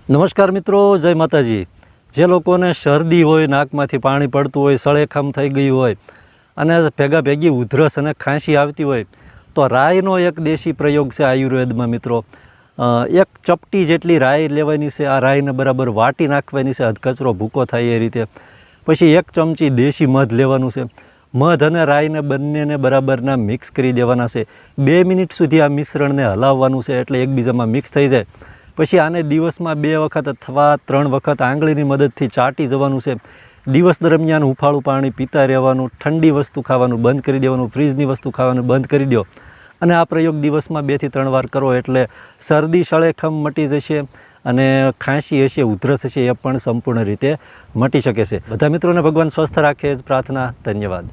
નમસ્કાર મિત્રો, જય માતાજી। જે લોકોને શરદી હોય, નાકમાંથી પાણી પડતું હોય, સળેખામ થઈ ગયું હોય અને ભેગા ભેગી ઉધરસ અને ખાંસી આવતી હોય તો રાઈનો એક દેશી પ્રયોગ છે આયુર્વેદમાં મિત્રો। એક ચપટી જેટલી રાઈ લેવાની છે। આ રાઈને બરાબર વાટી નાખવાની છે, અધકચરો ભૂકો થાય એ રીતે। પછી 1 ચમચી દેશી મધ લેવાનું છે। મધ અને રાઈને બંનેને બરાબરના મિક્સ કરી દેવાના છે। 2 મિનિટ સુધી આ મિશ્રણને હલાવવાનું છે એટલે એકબીજામાં મિક્સ થઈ જાય। પછી આને દિવસમાં 2 વખત અથવા 3 વખત આંગળીની મદદથી ચાટી જવાનું છે। દિવસ દરમિયાન હુંફાળું પાણી પીતા રહેવાનું, ઠંડી વસ્તુ ખાવાનું બંધ કરી દેવાનું, ફ્રીજની વસ્તુ ખાવાનું બંધ કરી દો અને આ પ્રયોગ દિવસમાં 2 થી 3 વાર કરો એટલે શરદી સળેખમ મટી જશે અને ખાંસી હશે, ઉધરસ હશે એ પણ સંપૂર્ણ રીતે મટી શકે છે। બધા મિત્રોને ભગવાન સ્વસ્થ રાખે જ પ્રાર્થના। ધન્યવાદ।